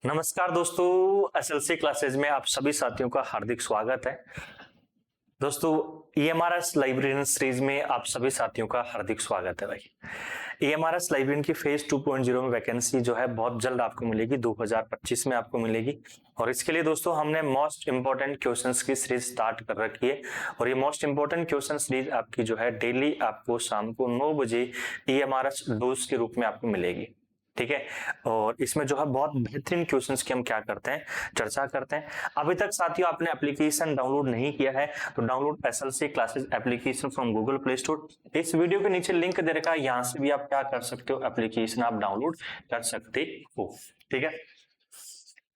नमस्कार दोस्तों, SLC classes में आप सभी साथियों का हार्दिक स्वागत है। दोस्तों, ईएमआरएस लाइब्रेरियन सीरीज में आप सभी साथियों का हार्दिक स्वागत है। भाई, ईएमआरएस लाइब्रेरियन की फेज 2.0 में वैकेंसी जो है बहुत जल्द आपको मिलेगी, 2025 में आपको मिलेगी। और इसके लिए दोस्तों हमने मोस्ट इंपोर्टेंट क्वेश्चंस की सीरीज स्टार्ट कर रखी है। और ये मोस्ट इंपोर्टेंट क्वेश्चन सीरीज आपकी जो है डेली आपको शाम को 9 बजे ईएमआरएस डोज के रूप में आपको मिलेगी। ठीक है, और इसमें जो है बहुत बेहतरीन क्वेश्चंस की हम क्या करते हैं, चर्चा करते हैं। अभी तक साथियों आपने एप्लीकेशन डाउनलोड नहीं किया है तो download SLC classes application from Google play store. इस वीडियो के नीचे लिंक दे रखा है, यहाँ से भी आप क्या कर सकते हो, एप्लीकेशन आप डाउनलोड कर सकते हो। ठीक है,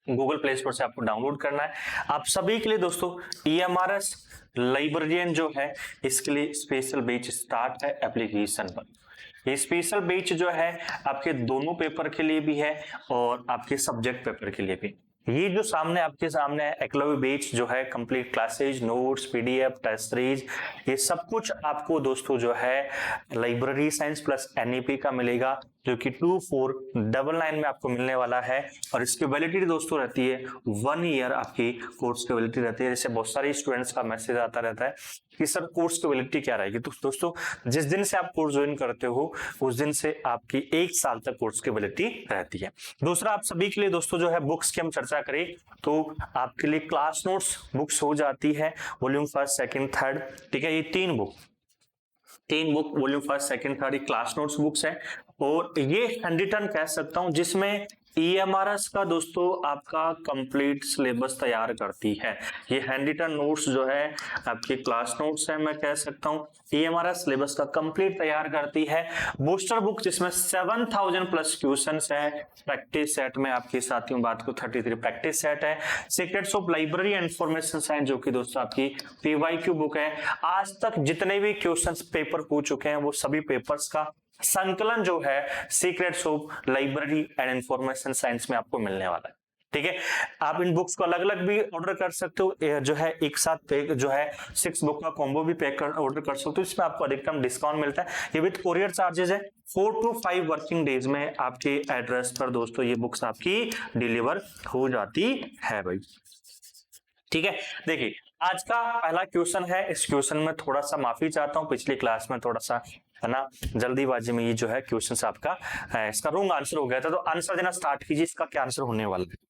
गूगल प्ले स्टोर से आपको डाउनलोड करना है। आप सभी के लिए दोस्तों ईएमआरएस लाइब्रेरियन जो है इसके लिए स्पेशल बैच स्टार्ट है एप्लीकेशन पर। ये स्पेशल बैच जो है आपके दोनों पेपर के लिए भी है और आपके सब्जेक्ट पेपर के लिए भी। ये जो सामने आपके सामने है एकलव्य बैच जो है complete classes, notes, PDF, test series, ये सब कुछ आपको दोस्तों जो है लाइब्रेरी साइंस प्लस एनईपी का मिलेगा, जो कि 2499 में आपको मिलने वाला है। और इसकी वैलिडिटी दोस्तों रहती है 1 ईयर, आपकी कोर्स की वैलिडिटी रहती है। जैसे बहुत सारे स्टूडेंट्स का मैसेज आता रहता है कि सर कोर्स की वैलिडिटी क्या रहेगी, तो दोस्तों जिस दिन से आप कोर्स ज्वाइन करते हो उस दिन से आपकी 1 साल तक कोर्स की वैलिडिटी रहती है। दूसरा, आप सभी के लिए दोस्तों जो है बुक्स की हम चर्चा करें तो आपके लिए क्लास नोट्स बुक्स हो जाती है, वॉल्यूम 1, 2, 3। ठीक है, ये तीन book volume 1, 2, 3 class notes books है। और ये हैंडरिटन कह सकता हूं जिसमें ईएमआरएस का दोस्तों आपका कंप्लीट सिलेबस तैयार करती है। ये हैंडरिटन नोट्स जो है आपके क्लास नोट्स है, मैं कह सकता हूं ईएमआरएस सिलेबस का कंप्लीट तैयार करती है। बूस्टर बुक जिसमें 7000 प्लस क्वेश्चंस है। प्रैक्टिस सेट में आपके साथियों बात को 33 प्रैक्टिस सेट है। Secrets of library information science जो कि दोस्तों आपकी पीवाईक्यू बुक है। आज तक जितने भी क्वेश्चंस पेपर हो चुके हैं वो सभी पेपर्स का संकलन जो है secrets of library and information science में आपको मिलने वाला है। ठीक है, आप इन बुक्स को अलग अलग भी ऑर्डर कर सकते हो, जो है एक साथ पैक जो है 6 बुक का कॉम्बो भी पैक कर ऑर्डर कर सकते हो। इसमें आपको अधिकतम डिस्काउंट मिलता है। ये विद कोरियर चार्जेस है। 4 to 5 वर्किंग डेज में आपके एड्रेस पर दोस्तों ये बुक्स आपकी डिलीवर हो जाती है भाई। ठीक है, देखिए आज का पहला क्वेश्चन है। इस क्वेश्चन में थोड़ा सा माफी चाहता हूं, पिछली क्लास में थोड़ा सा है ना जल्दीबाजी में ये जो है क्वेश्चन आपका इसका रॉन्ग आंसर हो गया था, तो आंसर देना स्टार्ट कीजिए। इसका क्या आंसर होने वाला है?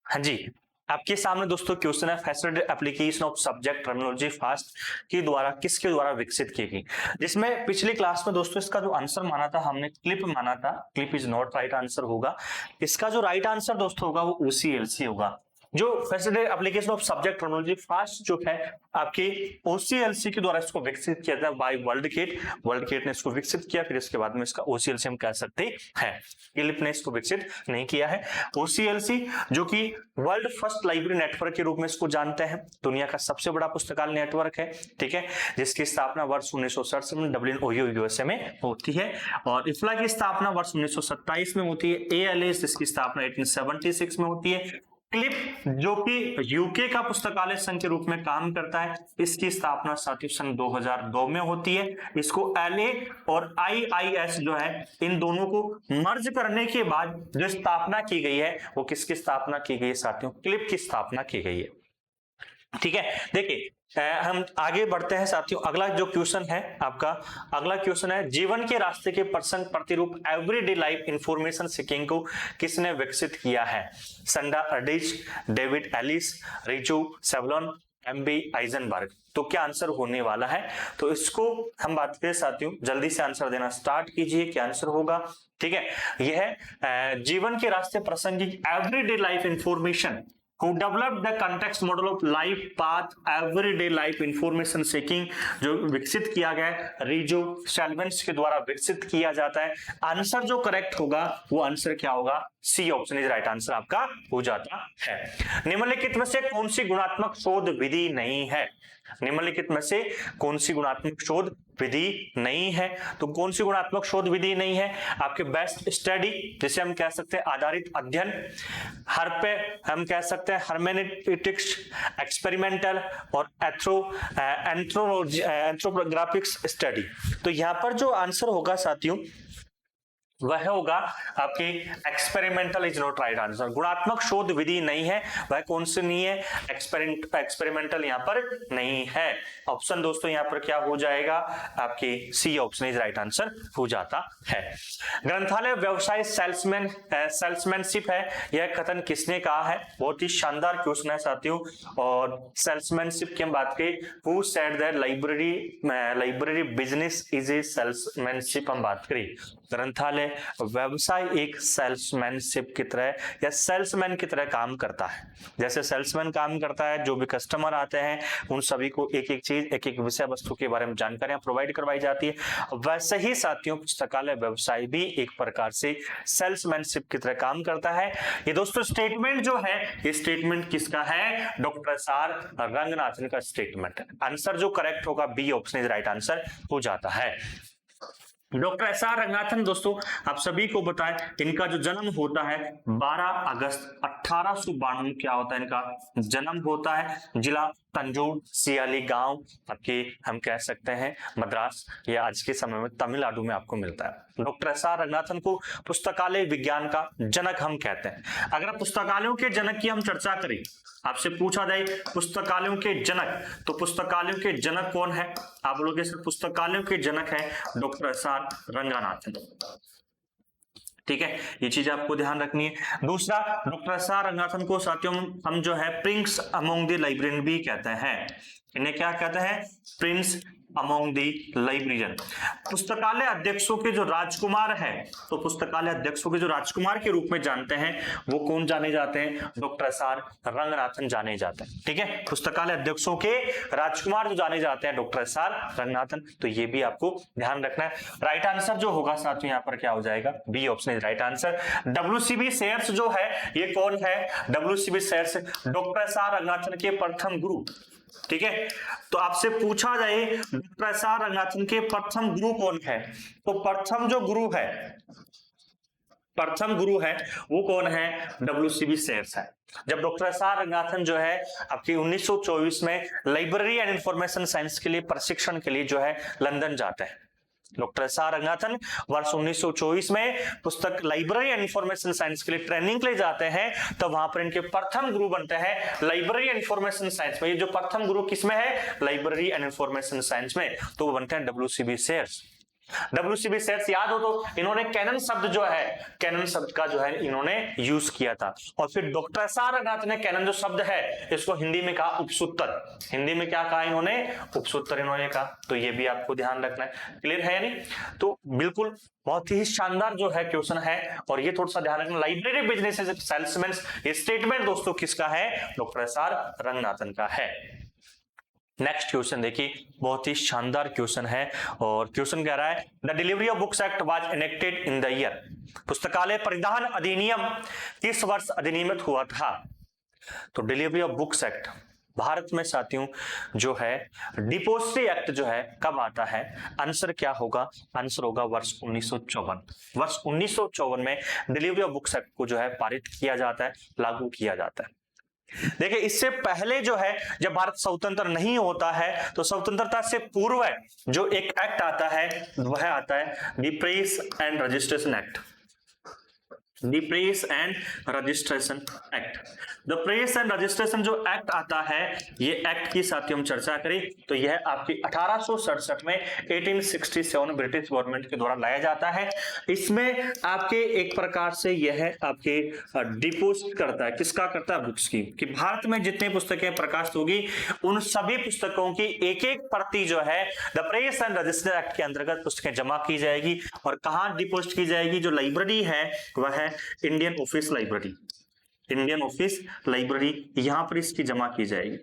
हाँ जी, आपके सामने दोस्तों क्वेश्चन है, facilitated application of subject terminology fast के द्वारा किसके द्वारा विकसित की गई। जिसमें पिछली क्लास में दोस्तों इसका जो आंसर माना था हमने क्लिप माना था। Clip is not right answer होगा। इसका जो राइट आंसर दोस्तों होगा वो ओसीएलसी होगा। जो facilitated application of subject terminology fast जो है आपके ओसीएलसी के द्वारा इसको विकसित किया था बाय वर्ल्ड गेट ने इसको विकसित किया। फिर इसके बाद में इसका ओसीएलसी हम कह सकते हैं। क्लिप ने इसको विकसित नहीं किया है। ओसीएलसी जो कि वर्ल्ड फर्स्ट लाइब्रेरी नेटवर्क के रूप में इसको जानते हैं, दुनिया का सबसे बड़ा पुस्तकालय नेटवर्क है। ठीक है, जिसकी स्थापना वर्ष 1967 में डब्लिन ओहियो यूएसए में होती है। और इफ्ला की स्थापना वर्ष 1927 में होती है। एएलएस जिसकी स्थापना 1876 में होती है। क्लिप जो कि यूके का पुस्तकालय संघ के रूप में काम करता है, इसकी स्थापना साथियों सन 2002 में होती है। इसको एलए और आईआईएस जो है इन दोनों को मर्ज करने के बाद जो स्थापना की गई है वो किसकी स्थापना की गई है साथियों? क्लिप की स्थापना की गई है। ठीक है, देखिए हम आगे बढ़ते हैं साथियों। अगला जो क्वेश्चन है आपका, अगला क्वेश्चन है जीवन के रास्ते के प्रसंग प्रतिरूप एवरीडे लाइफ इंफॉर्मेशन सीकिंग को किसने विकसित किया है? Sanda Erdelez, David Ellis, Reijo Savolainen, MB Eisenberg. तो क्या आंसर होने वाला है? तो इसको हम बात करें साथियों, जल्दी से आंसर देना स्टार्ट कीजिए। क्या आंसर होगा? ठीक है, यह है जीवन के रास्ते प्रासंगिक everyday life information who developed the context model of life path everyday life information seeking जो विकसित किया गया है रिजो सेल्वेंस के द्वारा विकसित किया जाता है। आंसर जो करेक्ट होगा वो आंसर क्या होगा C option is right answer आपका हो जाता है। निम्नलिखित में से कौन सी गुणात्मक शोध विधि नहीं है? निम्नलिखित में से कौन सी गुणात्मक शोध विधि नहीं है? तो कौन सी गुणात्मक शोध विधि नहीं है? आपके बेस्ट स्टडी, जिसे हम कह सकते हैं आधारित अध्ययन, हर पे हम कह सकते हैं हर्मेनेटिक्स, एक्सपेरिमेंटल और एंथ्रोपोग्राफिक्स स्टडी। तो यहाँ पर जो आंसर होगा साथियों वह होगा आपकी experimental is not right answer. गुणात्मक शोध विधि नहीं है, वह कौन सी नहीं है? एक्सपेरिमेंटल यहाँ पर नहीं है। ऑप्शन दोस्तों यहाँ पर क्या हो जाएगा? आपकी C option is right answer हो जाता है। ग्रंथालय व्यवसाय सेल्समैनशिप है, यह कथन किसने कहा है? बहुत ही शानदार क्वेश्चन है साथियों। और सेल्समैनशिप की हम बात करें, who said that library business is a salesmanship हम बात करें। ग्रंथालय व्यवसाय एक सेल्समैनशिप की तरह या सेल्समैन की तरह काम करता है। जैसे सेल्समैन काम करता है, जो भी कस्टमर आते हैं उन सभी को एक एक चीज, एक एक विषय वस्तु के बारे में जानकारियां प्रोवाइड करवाई जाती है। वैसे ही साथियों पुस्तकालय व्यवसाय भी एक प्रकार से सेल्समैनशिप की तरह काम करता है। ये दोस्तों स्टेटमेंट जो है, ये स्टेटमेंट किसका है? डॉक्टर एस आर रंगनाथन का स्टेटमेंट है। आंसर जो करेक्ट होगा B option is right answer हो जाता है। डॉक्टर एस आर रंगनाथन दोस्तों आप सभी को बताएं, इनका जो जन्म होता है 12 अगस्त 1892 क्या होता है? इनका जन्म होता है जिला तंजौर, सियाली गांव, आपके हम कह सकते हैं मद्रास, या आज के समय में तमिलनाडु में आपको मिलता है। डॉक्टर एस आर रंगनाथन को पुस्तकालय विज्ञान का जनक हम कहते हैं। अगर पुस्तकालयों के जनक की हम चर्चा करें, आपसे पूछा जाए पुस्तकालयों के जनक, तो पुस्तकालयों के जनक कौन है? आप बोलोगे सर पुस्तकालयों के जनक है डॉक्टर एस आर रंगनाथन। ठीक है, ये चीज आपको ध्यान रखनी है। दूसरा, डॉक्टर एस आर रंगनाथन को साथियों हम जो है प्रिंस अमोंग द लाइब्रेरियन भी कहते हैं। इन्हें क्या कहते हैं? प्रिंस अमोंग दी लाइब्रेरियन। पुस्तकालय अध्यक्षों के जो राजकुमार हैं, तो पुस्तकालय अध्यक्षों के जो राजकुमार के रूप में जानते हैं वो कौन जाने जाते हैं? डॉक्टर एस आर रंगनाथन जाने जाते हैं। ठीक है, पुस्तकालय अध्यक्षों के राजकुमार जो जाने जाते हैं डॉक्टर एस आर रंगनाथन, तो ये भी आपको ध्यान रखना है। राइट आंसर जो होगा साथियों यहाँ पर क्या हो जाएगा? B option is right answer. WCB Sayers जो है ये कौन है? WCB Sayers doctor S R Ranganathan के प्रथम गुरु। ठीक है, तो आपसे पूछा जाए डॉक्टर एस आर रंगनाथन के प्रथम गुरु कौन है, तो प्रथम जो गुरु है, प्रथम गुरु है वो कौन है? डब्ल्यूसीबी शेयर्स है। जब डॉक्टर एस आर रंगनाथन जो है आपकी 1924 में लाइब्रेरी एंड इंफॉर्मेशन साइंस के लिए प्रशिक्षण के लिए जो है लंदन जाते हैं। डॉक्टर एस आर रंगनाथन वर्ष 1924 में पुस्तक लाइब्रेरी एंड इंफॉर्मेशन साइंस के लिए ट्रेनिंग के लिए जाते हैं, तो वहां पर इनके प्रथम गुरु बनते हैं लाइब्रेरी एंड इंफॉर्मेशन साइंस में। ये जो प्रथम गुरु किसमें है? लाइब्रेरी एंड इंफॉर्मेशन साइंस में, तो वो बनते हैं डब्ल्यूसीबी शेयर्स। डब्ल्यूसीबी शेयर्स याद हो तो इन्होंने कैनन शब्द जो है, कैनन शब्द का जो है इन्होंने यूज किया था। और फिर डॉक्टर एस आर रंगनाथन ने कैनन जो शब्द है इसको हिंदी में कहा उपसूत्र। हिंदी में क्या कहा इन्होंने? उपसूत्र इन्होंने कहा। तो ये भी आपको ध्यान रखना है। क्लियर है नहीं? तो बिल्कुल बहुत ही शानदार जो है क्वेश्चन है, और ये थोड़ा सा ध्यान रखना। लाइब्रेरी बिजनेस सेल्समैन, ये स्टेटमेंट दोस्तों किसका है? डॉक्टर एस आर रंगनाथन का है। नेक्स्ट क्वेश्चन देखिए, बहुत ही शानदार क्वेश्चन है, और क्वेश्चन कह रहा है the delivery of books act was enacted in the year. पुस्तकालय परिधान अधिनियम किस वर्ष अधिनियमित हुआ था? तो delivery of books act Bharat में साथियों जो है डिपोजिटरी एक्ट जो है कब आता है? आंसर क्या होगा? आंसर होगा वर्ष 1954। वर्ष 1954 में डिलीवरी ऑफ बुक्स एक्ट को जो है पारित किया जाता है, लागू किया जाता है। देखिए इससे पहले जो है जब भारत स्वतंत्र नहीं होता है, तो स्वतंत्रता से पूर्व जो एक एक्ट आता है वह आता है the press and registration act. The press and registration act. The press and registration जो एक्ट आता है, ये एक्ट की साथियों हम चर्चा करें तो यह आपकी 1867 में 1867 ब्रिटिश गवर्नमेंट के द्वारा लाया जाता है। इसमें आपके एक प्रकार से यह आपके डिपोजिट करता है, किसका करता है? बुक्स की, कि भारत में जितनी पुस्तकें प्रकाशित होगी उन सभी पुस्तकों की एक एक प्रति जो है the press and register act के अंतर्गत पुस्तकें जमा की जाएगी। और कहां डिपोजिट की जाएगी? जो लाइब्रेरी है वह है Indian office library. Indian office library, यहां पर इसकी जमा की जाएगी।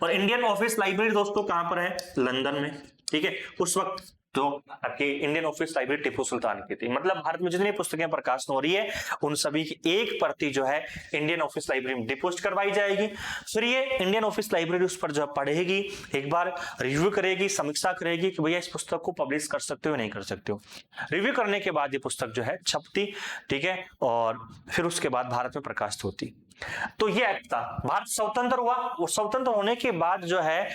और इंडियन ऑफिस लाइब्रेरी दोस्तों कहां पर है? लंदन में। ठीक है, उस वक्त तो आपकी Indian office library Tipu Sultan की थी। मतलब भारत में जितनी पुस्तकें प्रकाशित हो रही है उन सभी की एक प्रति जो है इंडियन ऑफिस लाइब्रेरी में डिपोजिट करवाई जाएगी। फिर ये इंडियन ऑफिस लाइब्रेरी उस पर जो पढ़ेगी, एक बार रिव्यू करेगी, समीक्षा करेगी कि भैया इस पुस्तक को पब्लिश कर सकते हो नहीं कर सकते हो। रिव्यू करने के बाद ये पुस्तक जो है छपती, ठीक है, और फिर उसके बाद भारत में प्रकाशित होती। तो ये एक्ट था। भारत स्वतंत्र हुआ और स्वतंत्र होने के बाद जो है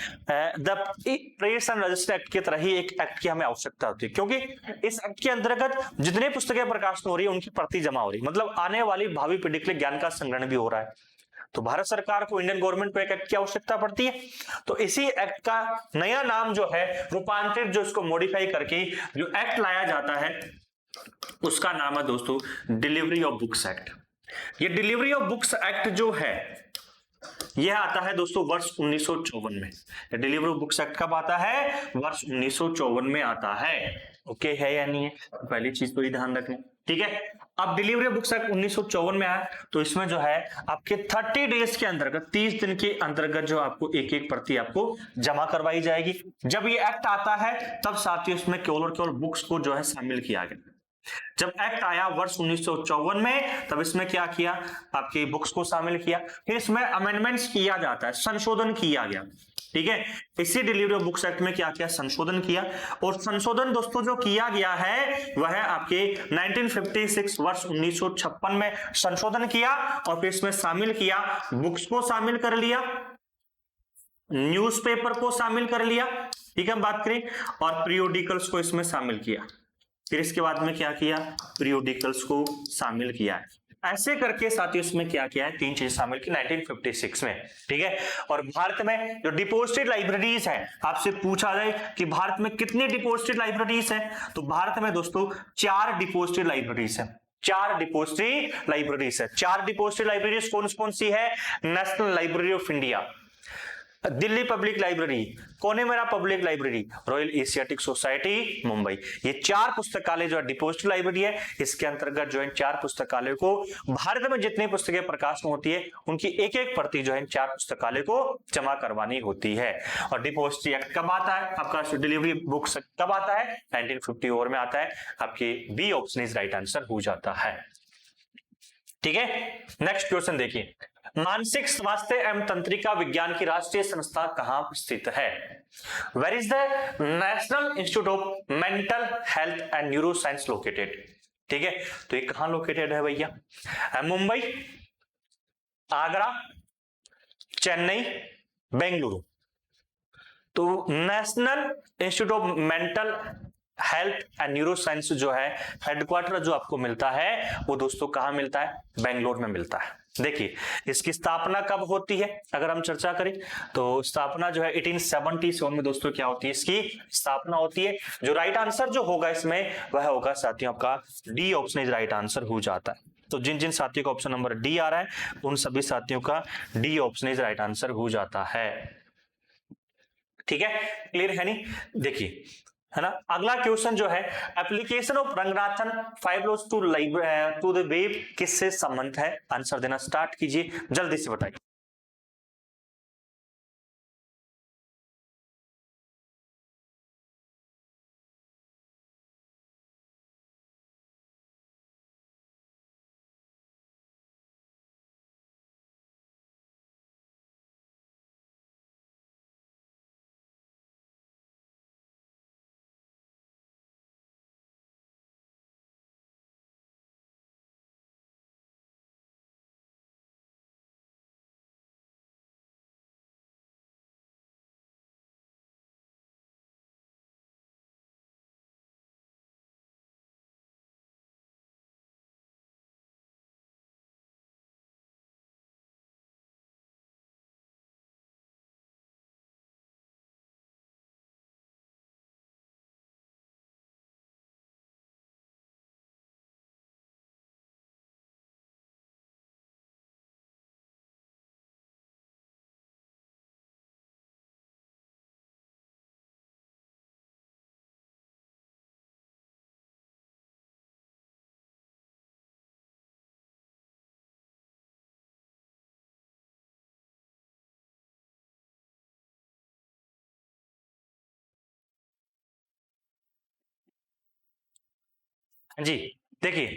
the press and register act की तरह ही एक एक्ट की हमें आवश्यकता होती है, क्योंकि इस एक्ट के अंतर्गत जितने पुस्तकें प्रकाशित हो रही है उनकी प्रति जमा हो रही है, मतलब आने वाली भावी पीढ़ी के लिए ज्ञान का संग्रहण भी हो रहा है। तो भारत सरकार को, इंडियन गवर्नमेंट को एक एक्ट की आवश्यकता पड़ती है। तो इसी एक्ट का नया नाम जो है रूपांतरित, जो इसको मॉडिफाई करके जो एक्ट लाया जाता है उसका नाम है दोस्तों डिलीवरी ऑफ बुक्स एक्ट। ये डिलीवरी ऑफ बुक्स एक्ट जो है यह आता है दोस्तों वर्ष 1954 में। डिलीवरी ऑफ बुक्स एक्ट कब आता है? वर्ष 1954 में आता है। ओके है या नहीं है? पहली चीज तो ये ध्यान रखना, ठीक है। अब डिलीवरी ऑफ बुक्स एक्ट 1954 में आया तो इसमें जो है आपके 30 डेज के अंतर्गत, 30 दिन के अंतर्गत जो आपको एक एक प्रति आपको जमा करवाई जाएगी। जब ये एक्ट आता है तब साथियों इसमें केवल और केवल बुक्स को जो है शामिल किया गया। जब एक्ट आया वर्ष 1954 में तब इसमें क्या किया, आपकी बुक्स को शामिल किया। फिर इसमें अमेंडमेंट्स किया जाता है, संशोधन किया गया, ठीक है। इसी डिलीवरी ऑफ बुक्स एक्ट में क्या किया, संशोधन किया। और संशोधन दोस्तों जो किया गया है वह आपके 1956 वर्ष 1956 में संशोधन किया और फिर इसमें शामिल किया, बुक्स को शामिल कर लिया, न्यूज़पेपर को शामिल कर लिया, ठीक है, हम बात करें, और पीरियोडिकल्स को इसमें शामिल किया। फिर इसके बाद में क्या किया, पीरियोडिकल्स को शामिल किया है। ऐसे करके साथियों इसमें क्या किया है, 3 चीज शामिल की 1956 में, ठीक है। और भारत में जो डिपोजिटेड लाइब्रेरीज है, आपसे पूछा जाए कि भारत में कितनी डिपोजिटेड लाइब्रेरीज है, तो भारत में दोस्तों 4 डिपोजिटेड लाइब्रेरीज है। 4 डिपोजिटरी लाइब्रेरीज है। 4 डिपोजिटरी लाइब्रेरीज कौन कौन सी है? National Library of India, Delhi Public Library, Connemara Public Library, Royal Asiatic Society Mumbai. ये 4 पुस्तकालय जो है डिपोजिटरी लाइब्रेरी है। इसके अंतर्गत जो है 4 पुस्तकालय को भारत में जितनी पुस्तकें प्रकाशित होती है उनकी एक एक प्रति जो है 4 पुस्तकालय को जमा करवानी होती है। और डिपोजिटरी एक्ट कब आता है आपका, डिलीवरी बुक्स कब आता है? 1954 में आता है। आपकी B option is right answer हो जाता है, ठीक है। नेक्स्ट क्वेश्चन देखिए, मानसिक स्वास्थ्य एवं तंत्रिका विज्ञान की राष्ट्रीय संस्था कहां स्थित है? Where is the National Institute of Mental Health and Neuro Science located? ठीक है, तो ये कहां लोकेटेड है भैया? मुंबई, आगरा, चेन्नई, बेंगलुरु। तो national Institute of Mental Health and Neuro science जो है हेडक्वार्टर जो आपको मिलता है वो दोस्तों कहां मिलता है? बेंगलोर में मिलता है। देखिए इसकी स्थापना कब होती है अगर हम चर्चा करें तो स्थापना जो है 1877 में दोस्तों क्या होती है, इसकी स्थापना होती है। जो राइट आंसर जो होगा इसमें वह होगा साथियों आपका D option is right answer हो जाता है। तो जिन जिन साथियों का ऑप्शन नंबर डी आ रहा है उन सभी साथियों का D option is right answer हो जाता है, ठीक है। क्लियर है नहीं? देखिए है ना, अगला क्वेश्चन जो है application of Ranganathan five laws to the web किससे संबंधित है? आंसर देना स्टार्ट कीजिए, जल्दी से बताइए। जी देखिए,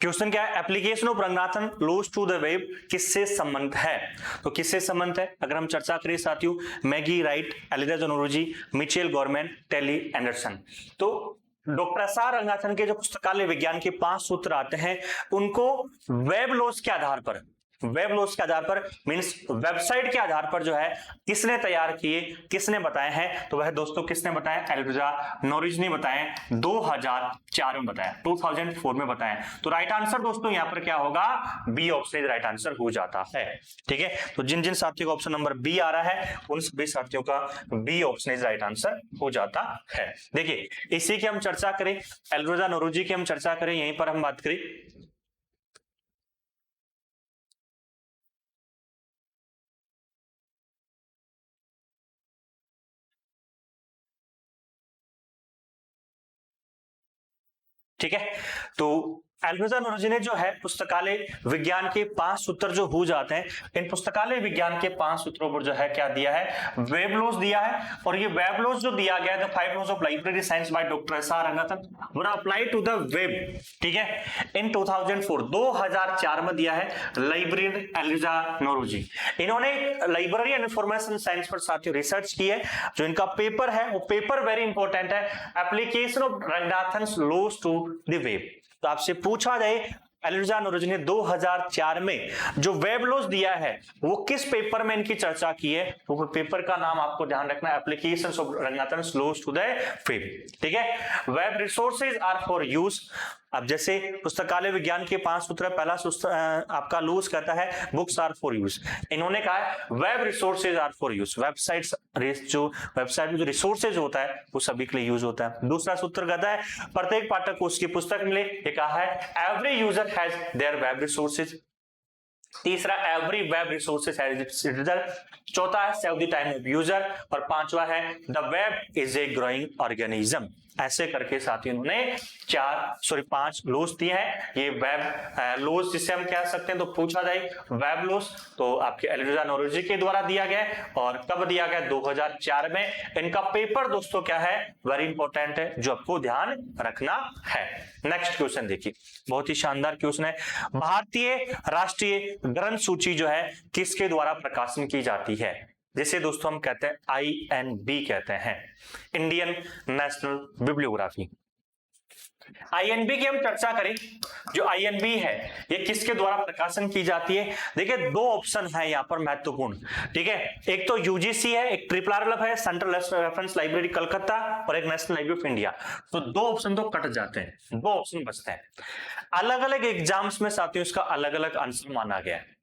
क्वेश्चन क्या है, application of Ranganathan laws to the web किससे संबंध है? तो किससे संबंध है अगर हम चर्चा करें साथियों, मैगी राइट, एलिजा जनोरोजी, मिचेल गवर्नमेंट, टेली एंडरसन। तो डॉक्टर एस आर रंगनाथन के जो पुस्तकालय विज्ञान के 5 सूत्र आते हैं उनको वेब लॉज के आधार पर, वेब लॉज के आधार पर मींस वेबसाइट के आधार पर जो है किसने तैयार किए, किसने बताए हैं? तो वह दोस्तों किसने बताया? एलिजा नॉरिज ने बताए, 2004 में बताया, 2004 में बताया। तो राइट आंसर दोस्तों यहां पर क्या होगा? बी ऑप्शन राइट आंसर हो जाता है। ठीक है, तो जिन जिन साथियों का ऑप्शन नंबर बी आ रहा है उन सभी साथियों का बी ऑप्शन राइट आंसर हो जाता है। देखिए, इसी की हम चर्चा करें, एलिजा नॉरिज की हम चर्चा करें, यहीं पर हम बात करें। ठीक है, तो एल्वेजा नॉरिज ने जो है पुस्तकालय विज्ञान के 5 सूत्र जो हो जाते हैं, इन पुस्तकालय विज्ञान के 5 सूत्रों पर जो है क्या दिया है? वेब लॉज दिया है। और ये वेब लॉज जो दिया गया है, 5 laws of library science by doctor S R Ranganathan were applied to the web. ठीक है, इन 2004 में दिया है लाइब्रेरियन एलिजा नॉरिज। इन्होंने लाइब्रेरी एंड इंफॉर्मेशन साइंस पर साथियों रिसर्च की है। जो इनका पेपर है वो पेपर वेरी इंपॉर्टेंट है, application of Ranganathan laws to the web. तो आपसे पूछा जाए एलिजा नॉरिज ने 2004 में जो वेब लॉज दिया है वो किस पेपर में इनकी चर्चा की है? तो पेपर का नाम आपको ध्यान रखना है, applications of Ranganathan laws to the web. ठीक है, web resources are for use. अब जैसे पुस्तकालय विज्ञान के 5 सूत्र, पहला सूत्र आपका लूज कहता है बुक्स आर फॉर यूज। इन्होंने कहा है web resources are for use, websites जो वेबसाइट में जो रिसोर्सेज होता है वो सभी के लिए यूज होता है। दूसरा सूत्र कहता है प्रत्येक पाठक को उसकी पुस्तक मिले, ये कहा है every user has their web resources. तीसरा every web resources has its result. चौथा है save the time of user. और पांचवा है the web is a growing organism. ऐसे करके साथियों उन्होंने 5 लॉज दिए हैं। ये वेब लॉज जिसे हम कह सकते हैं, तो पूछा जाए वेब लॉज तो आपके एलिजा नॉरिज के द्वारा दिया गया। और कब दिया गया? 2004 में। इनका पेपर दोस्तों क्या है? वेरी इंपॉर्टेंट है, जो आपको ध्यान रखना है। नेक्स्ट क्वेश्चन देखिए, बहुत ही शानदार क्वेश्चन है। भारतीय राष्ट्रीय ग्रंथ सूची जो है किसके द्वारा प्रकाशन की जाती है? जिसे दोस्तों हम कहते हैं INB कहते हैं, इंडियन नेशनल बिब्लियोग्राफी। INB की हम चर्चा करें, जो INB है ये किसके द्वारा प्रकाशन की जाती है? देखिए, 2 ऑप्शन है यहाँ पर महत्वपूर्ण। ठीक है, एक तो UGC है, एक RRR है, सेंट्रल रेफरेंस लाइब्रेरी कलकत्ता, और एक नेशनल लाइब्रेरी ऑफ इंडिया। तो 2 ऑप्शन तो कट जाते हैं, 2 ऑप्शन बचते हैं। अलग अलग एग्जाम्स में साथियों इसका अलग अलग आंसर माना गया है।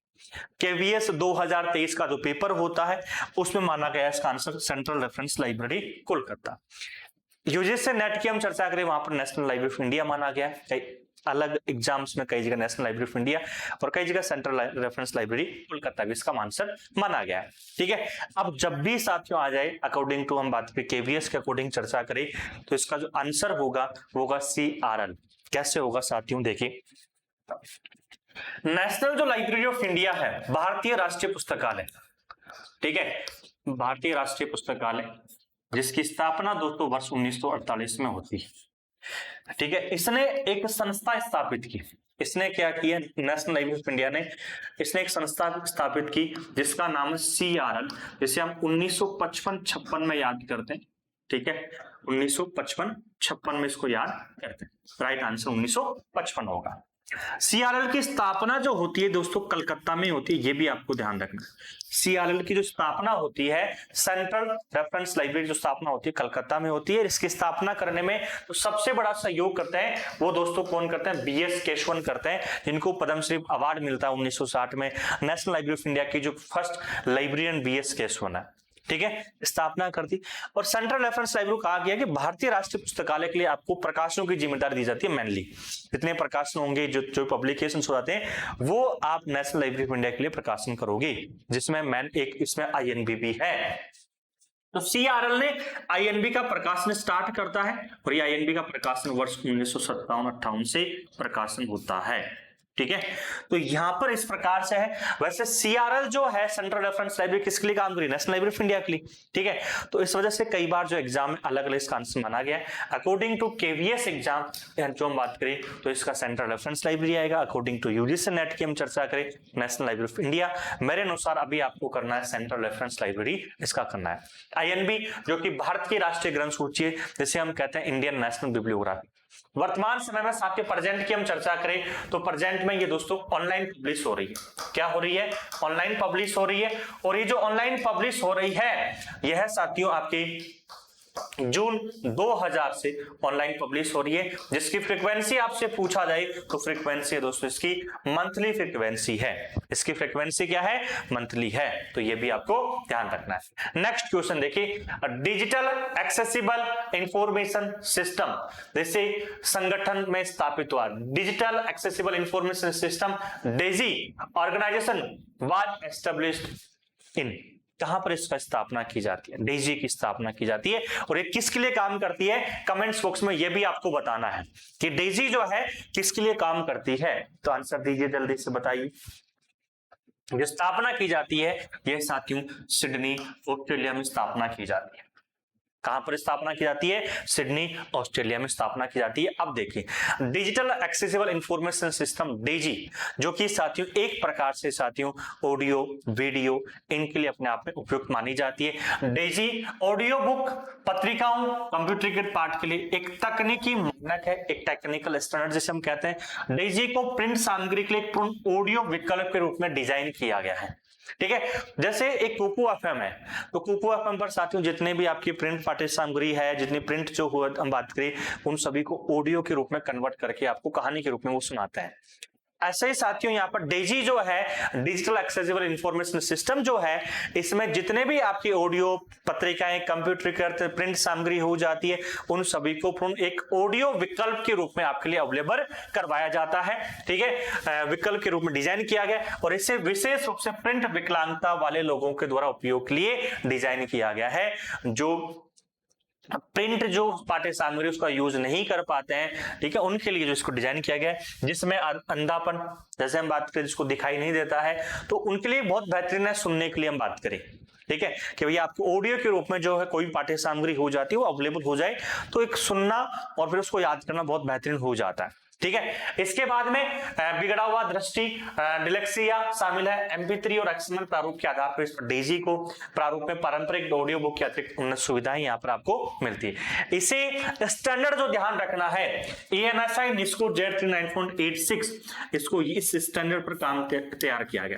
KVS 2023 का जो पेपर होता है उसमें माना गया इसका answer central reference library Kolkata. UGC net की हम चर्चा करें, वहां पर नेशनल लाइब्रेरी ऑफ इंडिया माना गया है। कई अलग एग्जाम्स में कई जगह नेशनल लाइब्रेरी ऑफ इंडिया और कई जगह सेंट्रल रेफरेंस लाइब्रेरी कोलकाता भी इसका आंसर माना गया है। ठीक है, अब जब भी साथियों आ जाए अकॉर्डिंग टू हम बात करें KVS के अकॉर्डिंग चर्चा करें, तो इसका जो आंसर होगा वो होगा CRL। कैसे होगा साथियों? देखिए, नेशनल जो लाइब्रेरी ऑफ इंडिया है, भारतीय राष्ट्रीय पुस्तकालय, ठीक है, भारतीय राष्ट्रीय पुस्तकालय जिसकी स्थापना दोस्तों वर्ष 1948 में होती है। ठीक है, इसने एक संस्था स्थापित की। इसने क्या किया? नेशनल लाइब्रेरी ऑफ इंडिया ने इसने एक संस्था स्थापित की जिसका नाम है CRL, जिसे हम 1955-56 में याद करते हैं। ठीक है, 1955-56 में इसको याद करते हैं। राइट आंसर 1955 होगा। CRL की स्थापना जो होती है दोस्तों कलकत्ता में होती है, ये भी आपको ध्यान रखना। CRL की जो स्थापना होती है, सेंट्रल रेफरेंस लाइब्रेरी जो स्थापना होती है कलकत्ता में होती है। इसकी स्थापना करने में तो सबसे बड़ा सहयोग करते हैं वो दोस्तों कौन करते हैं? BS केशवन करते हैं, जिनको पद्मश्री अवार्ड मिलता है 1960 में। नेशनल लाइब्रेरी ऑफ इंडिया की जो फर्स्ट लाइब्रेरियन BS केशवन है। ठीक है, स्थापना कर दी। और सेंट्रल रेफरेंस लाइब्रेरी कहा गया कि भारतीय राष्ट्रीय पुस्तकालय के लिए आपको प्रकाशनों की जिम्मेदारी दी जाती है। मेनली जितने प्रकाशन होंगे, जो पब्लिकेशंस हो जाते हैं, वो आप नेशनल लाइब्रेरी ऑफ इंडिया के लिए प्रकाशन करोगे, जिसमें मेन एक इसमें INB भी है। तो CRL ने INB का प्रकाशन स्टार्ट करता है और ये INB का प्रकाशन वर्ष 1957-58 से प्रकाशन होता है। ठीक है, तो यहां पर इस प्रकार से है। वैसे सीआरएल जो है सेंट्रल रेफरेंस लाइब्रेरी किसके लिए काम करी, नेशनल लाइब्रेरी ऑफ इंडिया के लिए, ठीक है। तो इस वजह से कई बार जो एग्जाम में अलग अलग इसका आंसर माना गया है। अकॉर्डिंग टू केवीएस एग्जाम जो हम बात करें तो इसका सेंट्रल रेफरेंस लाइब्रेरी आएगा। अकॉर्डिंग टू यूजीसी नेट की हम चर्चा करें नेशनल लाइब्रेरी ऑफ इंडिया। मेरे अनुसार अभी आपको करना है सेंट्रल रेफरेंस लाइब्रेरी, इसका करना है। आईएनबी जो कि भारत की राष्ट्रीय ग्रंथ सूची है, जिसे हम कहते हैं इंडियन नेशनल बिब्लियोग्राफी। वर्तमान समय में साथियों प्रेजेंट की हम चर्चा करें तो प्रेजेंट में ये दोस्तों ऑनलाइन पब्लिश हो रही है। क्या हो रही है, ऑनलाइन पब्लिश हो रही है। और ये जो ऑनलाइन पब्लिश हो रही है यह साथियों आपकी जून 2000 से ऑनलाइन पब्लिश हो रही है, जिसकी फ्रीक्वेंसी आपसे पूछा जाए तो फ्रीक्वेंसी है दोस्तों इसकी मंथली फ्रीक्वेंसी है। इसकी फ्रीक्वेंसी क्या है, मंथली है, तो ये भी आपको ध्यान रखना है। नेक्स्ट क्वेश्चन देखिए, डिजिटल एक्सेसिबल इंफॉर्मेशन सिस्टम जैसे संगठन में स्थापित हुआ। Digital accessible information system DAISY organization was established in, कहां पर इसका स्थापना की जाती है, डेजी की स्थापना की जाती है। और ये किसके लिए काम करती है, कमेंट्स बॉक्स में ये भी आपको बताना है कि डेजी जो है किसके लिए काम करती है। तो आंसर दीजिए जल्दी से बताइए। जो स्थापना की जाती है यह साथियों सिडनी ऑस्ट्रेलिया में स्थापना की जाती है। कहां पर स्थापना की जाती है, सिडनी ऑस्ट्रेलिया में स्थापना की जाती है। अब देखिए digital accessible information system Daisy, जो कि साथियों एक प्रकार से साथियों ऑडियो वीडियो इनके लिए अपने आप में उपयुक्त मानी जाती है। डेजी ऑडियो बुक पत्रिकाओं कंप्यूटरीकृत पाठ के लिए एक तकनीकी मानक है, एक टेक्निकल स्टैंडर्ड जिसे हम कहते हैं। डेजी को प्रिंट सामग्री के लिए एक पूर्ण ऑडियो विकल्प के रूप में डिजाइन किया गया है, ठीक है। जैसे एक कुकू एफएम है, तो कुकू एफएम पर साथियों जितने भी आपकी प्रिंट पाठ्य सामग्री है, जितनी प्रिंट जो हुआ हम बात करें, उन सभी को ऑडियो के रूप में कन्वर्ट करके आपको कहानी के रूप में वो सुनाते हैं। ऐसे ही साथियों यहाँ पर डेजी जो है डिजिटल एक्सेसिबल इंफॉर्मेशन सिस्टम जो है, इसमें जितने भी आपकी ऑडियो पत्रिकाएं कंप्यूटरीकृत प्रिंट सामग्री हो जाती है, उन सभी को एक ऑडियो विकल्प के रूप में आपके लिए अवेलेबल करवाया जाता है, ठीक है। विकल्प के रूप में डिजाइन किया गया और इसे विशेष रूप से प्रिंट विकलांगता वाले लोगों के द्वारा उपयोग के लिए डिजाइन किया गया है। जो प्रिंट जो पाठ्य सामग्री उसका यूज नहीं कर पाते हैं, ठीक है, उनके लिए जो इसको डिजाइन किया गया है, जिसमें अंधापन जैसे हम बात करें जिसको दिखाई नहीं देता है, तो उनके लिए बहुत बेहतरीन है। सुनने के लिए हम बात करें, ठीक है, कि भैया आपको ऑडियो के रूप में जो है कोई पाठ्य सामग्री हो जाती है वो अवेलेबल हो जाए, तो एक सुनना और फिर उसको याद करना बहुत बेहतरीन हो जाता है, ठीक है। इसके बाद में बिगड़ा हुआ दृष्टि डिलेक्सिया शामिल है। MP3 और XML प्रारूप के आधार पर इस डेजी को प्रारूप में पारंपरिक ऑडियो बुक की अतिरिक्त उन्नत सुविधाएं यहाँ पर आपको मिलती है। इसे स्टैंडर्ड जो ध्यान रखना है ENSI NISCO Z39.86, इसको इस स्टैंडर्ड पर काम तैयार किया गया।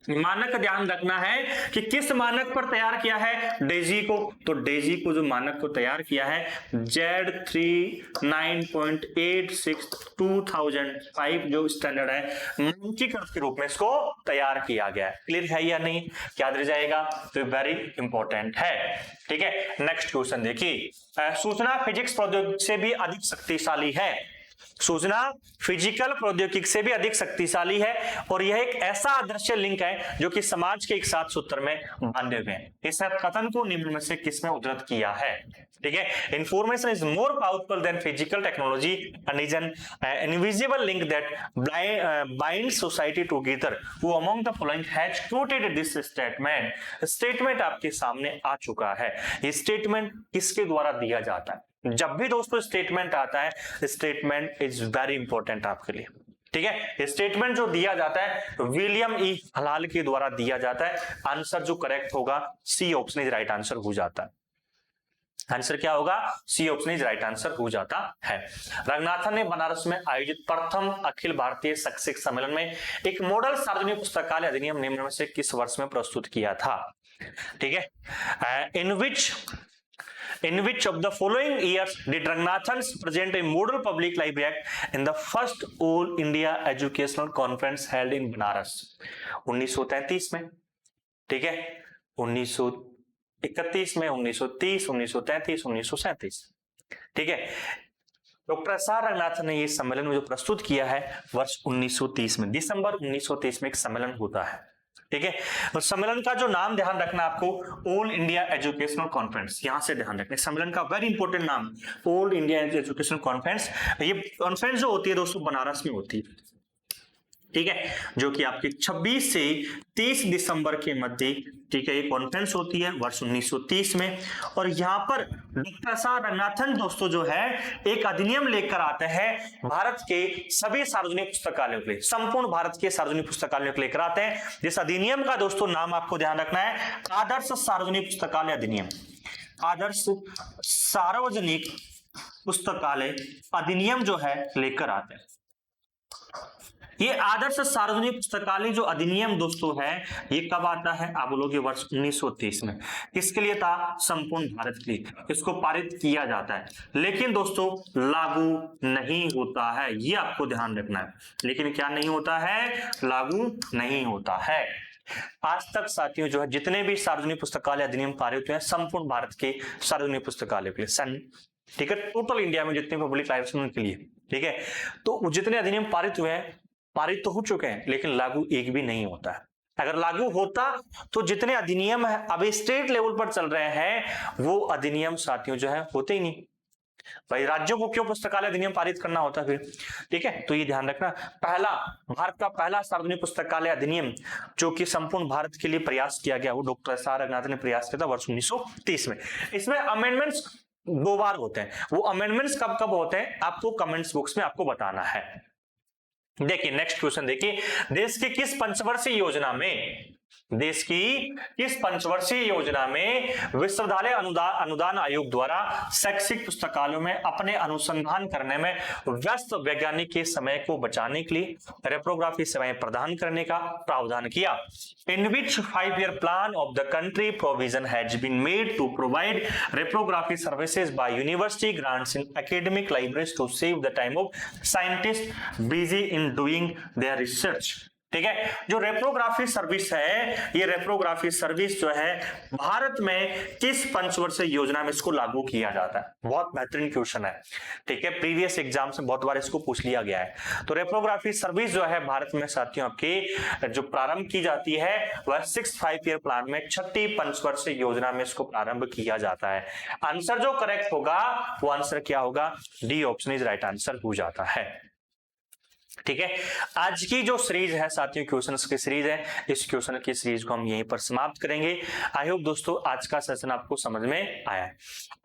मानक का ध्यान रखना है कि किस मानक पर तैयार किया है डेजी को, तो डेजी को जो मानक को तैयार किया है Z39.86 2005 जो स्टैंडर्ड है मानकीकृत के रूप में इसको तैयार किया गया है। क्लियर है या नहीं, याद रह जाएगा, तो वेरी इंपॉर्टेंट है, ठीक है। नेक्स्ट क्वेश्चन देखिए, सूचना फिजिक्स प्रौद्योगिकी से भी अधिक शक्तिशाली है। सूचना फिजिकल प्रौद्योगिकी से भी अधिक शक्तिशाली है और यह एक ऐसा अदृश्य लिंक है जो कि समाज के एक साथ सूत्र में बांधे हुए हैं। इस कथन को निम्न में से किसने उद्धृत किया है, ठीक है। Information is more powerful than physical technology and is an invisible link that binds society together. Who among the following has quoted this statement. Statement आपके सामने आ चुका है। ये स्टेटमेंट किसके द्वारा दिया जाता है? जब भी दोस्तों स्टेटमेंट आता है, स्टेटमेंट इज वेरी इंपॉर्टेंट आपके लिए, ठीक है। स्टेटमेंट जो दिया जाता है विलियम ई हलाल के द्वारा दिया जाता है। आंसर जो करेक्ट होगा C option is right answer हो जाता है। आंसर क्या होगा, C option is right answer हो जाता है। रंगनाथन ने बनारस में आयोजित प्रथम अखिल भारतीय शैक्षिक सम्मेलन में एक मॉडल सार्वजनिक पुस्तकालय अधिनियम निम्न में से किस वर्ष में प्रस्तुत किया था, ठीक है। In which of the following years did Ranganathan present a model public library act in the first All India Educational Conference held in Banaras? 1933 में, ठीक है, 1931 में, 1930, 1933, 1937, ठीक है। Doctor S.R. रंगनाथन ने ये सम्मेलन में जो प्रस्तुत किया है वर्ष 1930 में, दिसंबर 1930 में एक सम्मेलन होता है, ठीक है। तो सम्मेलन का जो नाम ध्यान रखना आपको, ऑल इंडिया एजुकेशनल कॉन्फ्रेंस, यहां से ध्यान रखना सम्मेलन का वेरी इंपॉर्टेंट नाम ऑल इंडिया एजुकेशनल कॉन्फ्रेंस। ये कॉन्फ्रेंस जो होती है दोस्तों बनारस में होती है, ठीक है, जो कि आपकी 26 से 30 दिसंबर के मध्य, ठीक है, ये कॉन्फ्रेंस होती है वर्ष 1930 में। और यहाँ पर डॉक्टर एस आर रंगनाथन दोस्तों जो है एक अधिनियम लेकर आते हैं भारत के सभी सार्वजनिक पुस्तकालयों के लिए, संपूर्ण भारत के सार्वजनिक पुस्तकालयों के लेकर आते हैं। जिस अधिनियम का दोस्तों नाम आपको ध्यान रखना है, आदर्श सार्वजनिक पुस्तकालय अधिनियम। आदर्श सार्वजनिक पुस्तकालय अधिनियम जो है लेकर आते हैं। ये आदर्श सार्वजनिक पुस्तकालय जो अधिनियम दोस्तों है ये कब आता है, आप बोलोगे वर्ष 1930 में। किसके लिए था, संपूर्ण भारत के लिए इसको पारित किया जाता है, लेकिन दोस्तों लागू नहीं होता है, ये आपको ध्यान रखना है। लेकिन क्या नहीं होता है, लागू नहीं होता है। आज तक साथियों जो है जितने भी सार्वजनिक पुस्तकालय अधिनियम पारित हुए हैं संपूर्ण भारत के सार्वजनिक पुस्तकालय के लिए, ठीक है, टोटल इंडिया में जितने पब्लिक लाइब्रेरी के लिए, ठीक है, तो जितने अधिनियम पारित हुए हैं, पारित तो हो चुके हैं, लेकिन लागू एक भी नहीं होता है। अगर लागू होता तो जितने अधिनियम है अभी स्टेट लेवल पर चल रहे हैं वो अधिनियम साथियों जो है होते ही नहीं। भाई राज्यों को क्यों पुस्तकालय अधिनियम पारित करना होता फिर, ठीक है, तो ये ध्यान रखना। पहला भारत का पहला सार्वजनिक पुस्तकालय अधिनियम जो कि संपूर्ण भारत के लिए प्रयास किया गया, वो डॉक्टर एस आर रंगनाथन ने प्रयास किया था वर्ष 1930 में। इसमें अमेंडमेंट्स 2 बार होते हैं, वो अमेंडमेंट्स कब कब होते हैं आपको कमेंट्स बॉक्स में आपको बताना है। देखिए नेक्स्ट क्वेश्चन देखिए, देश की किस पंचवर्षीय योजना में, देश की किस पंचवर्षीय योजना में विश्वविद्यालय अनुदान आयोग द्वारा शैक्षिक पुस्तकालयों में अपने अनुसंधान करने में व्यस्त वैज्ञानिक के समय को बचाने के लिए रेप्रोग्राफी सेवाएं प्रदान करने का प्रावधान किया? In which 5-year plan of the country provision has been made to provide reprography services by university grants in academic libraries to save the time of scientist busy in doing their research. ठीक है, जो रेप्रोग्राफी service है, ये रेप्रोग्राफी service जो है भारत में किस पंचवर्षीय योजना में इसको लागू किया जाता है? बहुत बेहतरीन क्वेश्चन है, ठीक है, प्रीवियस एग्जाम से बहुत बार इसको पूछ लिया गया है। तो रेप्रोग्राफी सर्विस जो है भारत में साथियों आपके जो प्रारंभ की जाती है वह 6 5-year प्लान में 6ठी पंचवर्षीय योजना में इसको प्रारंभ किया जाता है। आंसर जो करेक्ट होगा वो आंसर क्या होगा, D option is right answer हो जाता है। ठीक है, आज की जो सीरीज है साथियों क्वेश्चंस की सीरीज है, इस क्वेश्चन की सीरीज को हम यहीं पर समाप्त करेंगे। आई होप दोस्तों आज का सेशन आपको समझ में आया है।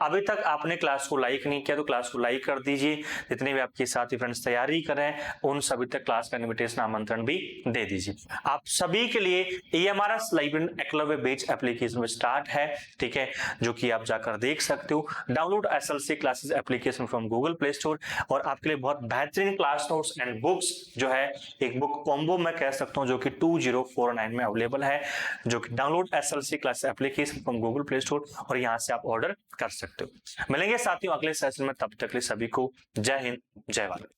अभी तक आपने क्लास को लाइक नहीं किया तो क्लास को लाइक कर दीजिए। जितने भी आपके साथी फ्रेंड्स तैयारी कर रहे हैं उन सभी तक क्लास का इन्विटेशन आमंत्रण भी दे दीजिए। आप सभी के लिए EMRS library Eklavya batch application start है, ठीक है, जो कि आप जाकर देख सकते हो। Download SLC classes application from Google play store, और आपके लिए बहुत बेहतरीन क्लास नोट्स एंड बुक्स जो है एक बुक कॉम्बो मैं कह सकता हूं जो कि 2049 में अवेलेबल है, जो कि download SLC class application from Google play store, और यहां से आप ऑर्डर कर सकते हो। मिलेंगे साथियों अगले सेशन में, तब तक के लिए सभी को जय हिंद जय भारत।